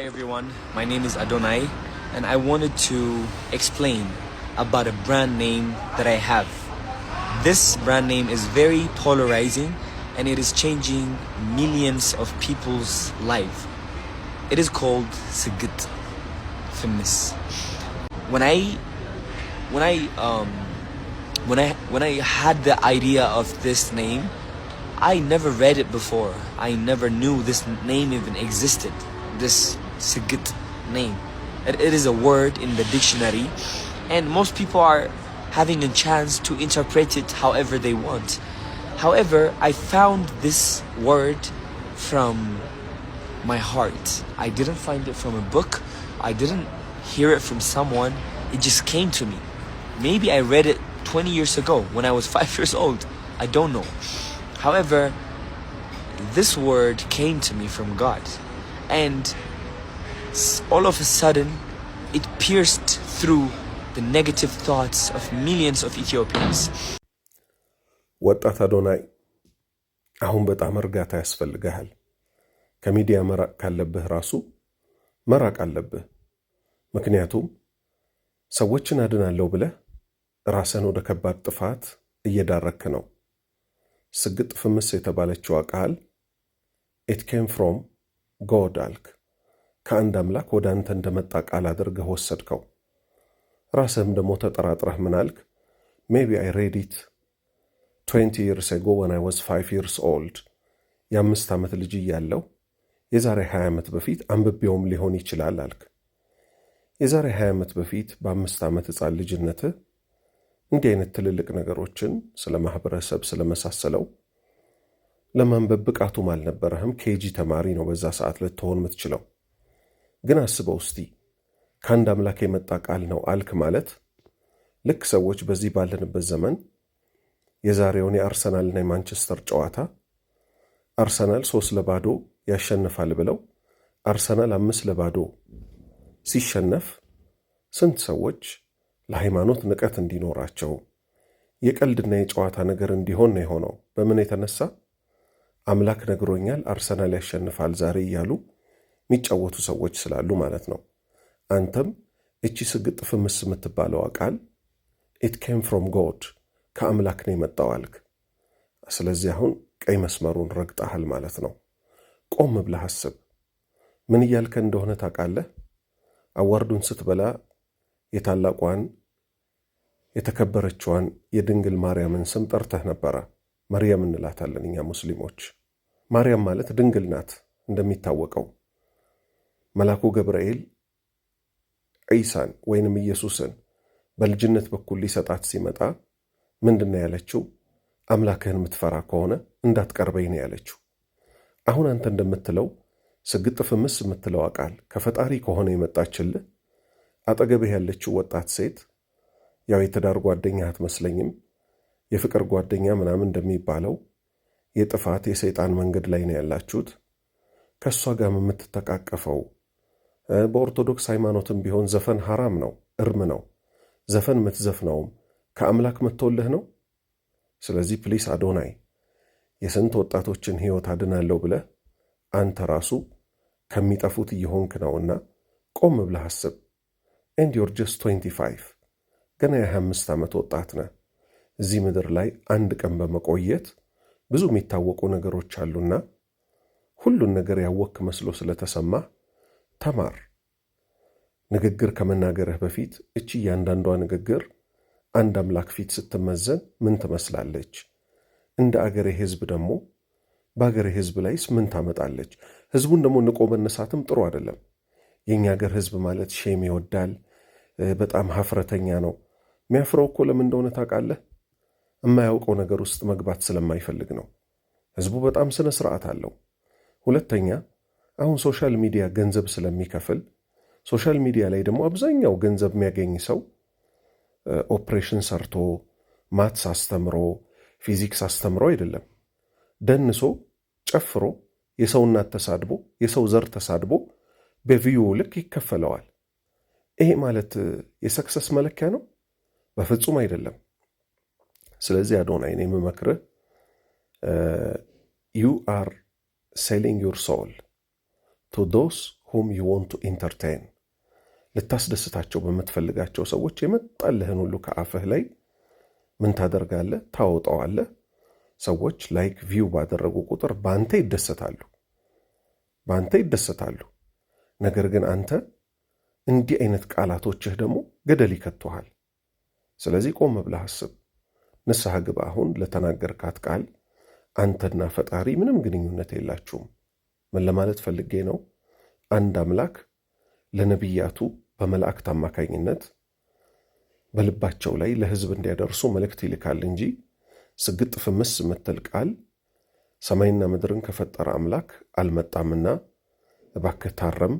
Hi everyone, my name is Adonai and I wanted to explain about a brand name that I have. This brand name is very polarizing and it is changing millions of people's life. It is called Sigit Femis. When I had the idea of this name, I never read it before. I never knew this name even existed. This Sigit name. It is a word in the dictionary, and most people are having a chance to interpret it however they want. However, I found this word from my heart. I didn't find it from a book. I didn't hear it from someone. It just came to me. Maybe I read it 20 years ago when I was 5 years old. I don't know. However, this word came to me from God. And all of a sudden, it pierced through the negative thoughts of millions of Ethiopians. ወጣት አዶናይ አሁን በጣም እርጋታ ያስፈልጋል። ከሚዲያ መራቅ ካለብህ ራሱ መራቅ አለብህ። ምክንያቱም ሰዎችን አድናለሁ ብለህ ራስን ወደ ከባድ ጥፋት እየዳረክ ነው። ስግጥ ፍምስ የተባለችው ቃል it came from God አልክ። ከአንድ አምላክ ወደ አንተ እንደመጣ ቃል አድርገህ ወሰድከው። ራስህም ደግሞ ተጠራጥረህ ምን አልክ? Maybe I read it 20 years ago when I was 5 years old. የ5 ዓመት ልጅ እያለሁ የዛሬ 20 ዓመት በፊት አንብቤውም ሊሆን ይችላል አልክ። የዛሬ 20 ዓመት በፊት በ5 ዓመት ሕፃን ልጅነትህ እንዲህ አይነት ትልልቅ ነገሮችን ስለ ማህበረሰብ ስለመሳሰለው ለማንበብ ብቃቱም አልነበረህም። ኬጂ ተማሪ ነው በዛ ሰዓት ልትሆን የምትችለው። ግን አስበው እስቲ ከአንድ አምላክ የመጣ ቃል ነው አልክ ማለት ልክ ሰዎች በዚህ ባለንበት ዘመን የዛሬውን የአርሰናልና የማንቸስተር ጨዋታ አርሰናል 3-0 ያሸንፋል ብለው አርሰናል 5-0 ሲሸነፍ ስንት ሰዎች ለሃይማኖት ንቀት እንዲኖራቸው የቀልድና የጨዋታ ነገር እንዲሆን ነው የሆነው። በምን የተነሳ? አምላክ ነግሮኛል አርሰናል ያሸንፋል ዛሬ እያሉ የሚጫወቱ ሰዎች ስላሉ ማለት ነው። አንተም እቺ ስግጥ ፍምስ የምትባለው ቃል it came from God ከአምላክ ነው የመጣው አልክ። ስለዚህ አሁን ቀይ መስመሩን ረግጠሃል ማለት ነው። ቆም ብለህ አስብ። ምን እያልከ እንደሆነ ታውቃለህ? አዋርዱን ስትበላ የታላቋን የተከበረችዋን የድንግል ማርያምን ስም ጠርተህ ነበረ። ማርያም እንላታለን እኛ ሙስሊሞች። ማርያም ማለት ድንግል ናት። እንደሚታወቀው መልአኩ ገብርኤል ዒሳን ወይንም ኢየሱስን በልጅነት በኩል ሊሰጣት ሲመጣ ምንድነው ያለችው? አምላክህን የምትፈራ ከሆነ እንዳትቀርበኝ ነው ያለችው። አሁን አንተ እንደምትለው ስግጥ ፍምስ የምትለው ቃል ከፈጣሪ ከሆነ የመጣችልህ አጠገብህ ያለችው ወጣት ሴት ያው የትዳር ጓደኛ አትመስለኝም። የፍቅር ጓደኛ ምናምን እንደሚባለው የጥፋት የሰይጣን መንገድ ላይ ነው ያላችሁት። ከሷ ጋር የምትተቃቀፈው በኦርቶዶክስ ሃይማኖትም ቢሆን ዘፈን ሐራም ነው፣ እርም ነው። ዘፈን የምትዘፍነውም ከአምላክ መጥቶልህ ነው። ስለዚህ ፕሊስ አዶናይ የስንት ወጣቶችን ሕይወት አድናለሁ ብለህ አንተ ራሱ ከሚጠፉት እየሆንክ ነውና ቆም ብለህ አስብ። and you're just 25 ገና የ25 ዓመት ወጣት ነህ። እዚህ ምድር ላይ አንድ ቀን በመቆየት ብዙ የሚታወቁ ነገሮች አሉና ሁሉን ነገር ያወክ መስሎ ስለተሰማ ተማር። ንግግር ከመናገርህ በፊት እቺ እያንዳንዷ ንግግር አንድ አምላክ ፊት ስትመዘን ምን ትመስላለች? እንደ አገሬ ህዝብ ደግሞ በአገሬ ህዝብ ላይስ ምን ታመጣለች? ህዝቡን ደግሞ ንቆ መነሳትም ጥሩ አይደለም። የኛ ሀገር ህዝብ ማለት ሼም ይወዳል፣ በጣም ሀፍረተኛ ነው። የሚያፍረው እኮ ለምን እንደሆነ ታውቃለህ? የማያውቀው ነገር ውስጥ መግባት ስለማይፈልግ ነው። ህዝቡ በጣም ስነ ስርዓት አለው። ሁለተኛ አሁን ሶሻል ሚዲያ ገንዘብ ስለሚከፍል ሶሻል ሚዲያ ላይ ደግሞ አብዛኛው ገንዘብ የሚያገኝ ሰው ኦፕሬሽን ሰርቶ ማትስ አስተምሮ ፊዚክስ አስተምሮ አይደለም። ደንሶ ጨፍሮ የሰው እናት ተሳድቦ የሰው ዘር ተሳድቦ በቪው ልክ ይከፈለዋል። ይሄ ማለት የሰክሰስ መለኪያ ነው? በፍጹም አይደለም። ስለዚህ አዶናይ እኔ የምመክርህ you are selling your soul to those whom you want to entertain ልታስደስታቸው በምትፈልጋቸው ሰዎች የመጣልህን ሁሉ ከአፍህ ላይ ምን ታደርጋለህ? ታወጣዋለህ። ሰዎች ላይክ ቪው ባደረጉ ቁጥር በአንተ ይደሰታሉ። ነገር ግን አንተ እንዲህ አይነት ቃላቶችህ ደግሞ ገደል ይከቱሃል። ስለዚህ ቆም ብለህ አስብ፣ ንስሐ ግባ። አሁን ለተናገርካት ቃል አንተና ፈጣሪ ምንም ግንኙነት የላችሁም። ምን ለማለት ፈልጌ ነው? አንድ አምላክ ለነቢያቱ በመላእክት አማካኝነት በልባቸው ላይ ለሕዝብ እንዲያደርሱ መልእክት ይልካል እንጂ ስግጥ ፍምስ ምትል ቃል ሰማይና ምድርን ከፈጠረ አምላክ አልመጣምና እባክህ ታረም።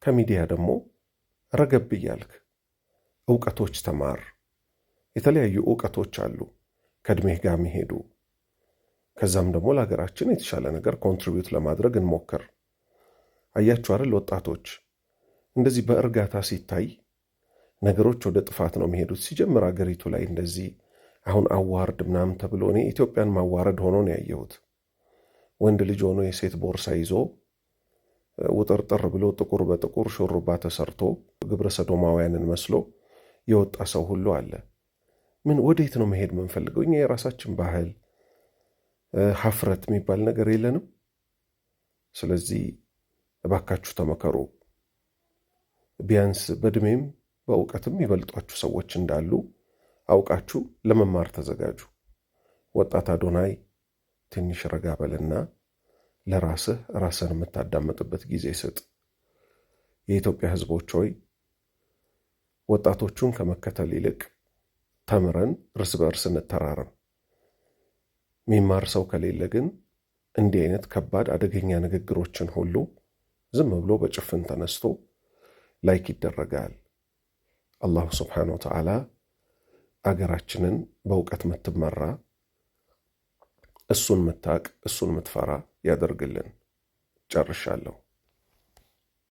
ከሚዲያ ደግሞ ረገብ እያልክ ዕውቀቶች ተማር። የተለያዩ ዕውቀቶች አሉ ከዕድሜህ ጋር የሚሄዱ። ከዛም ደግሞ ለሀገራችን የተሻለ ነገር ኮንትሪቢዩት ለማድረግ እንሞክር። አያችሁ አይደል ወጣቶች፣ እንደዚህ በእርጋታ ሲታይ ነገሮች ወደ ጥፋት ነው የሚሄዱት። ሲጀምር አገሪቱ ላይ እንደዚህ አሁን አዋርድ ምናምን ተብሎ እኔ ኢትዮጵያን ማዋረድ ሆኖ ነው ያየሁት። ወንድ ልጅ ሆኖ የሴት ቦርሳ ይዞ ውጥርጥር ብሎ ጥቁር በጥቁር ሹሩባ ተሰርቶ ግብረ ሰዶማውያንን መስሎ የወጣ ሰው ሁሉ አለ። ምን ወዴት ነው መሄድ የምንፈልገው? እኛ የራሳችን ባህል ሀፍረት የሚባል ነገር የለንም። ስለዚህ እባካችሁ ተመከሩ። ቢያንስ በዕድሜም በእውቀትም ይበልጧችሁ ሰዎች እንዳሉ አውቃችሁ ለመማር ተዘጋጁ። ወጣት አዶናይ ትንሽ ረጋ በልና ራስን የምታዳምጥበት ጊዜ ስጥ። የኢትዮጵያ ሕዝቦች ሆይ ወጣቶቹን ከመከተል ይልቅ ተምረን እርስ በእርስ እንተራረም። ሚማር ሰው ከሌለ ግን እንዲህ አይነት ከባድ አደገኛ ንግግሮችን ሁሉ ዝም ብሎ በጭፍን ተነስቶ ላይክ ይደረጋል። አላሁ ስብሓነሁ ወተዓላ አገራችንን በእውቀት ምትመራ እሱን ምታቅ እሱን ምትፈራ ያደርግልን። ጨርሻለሁ።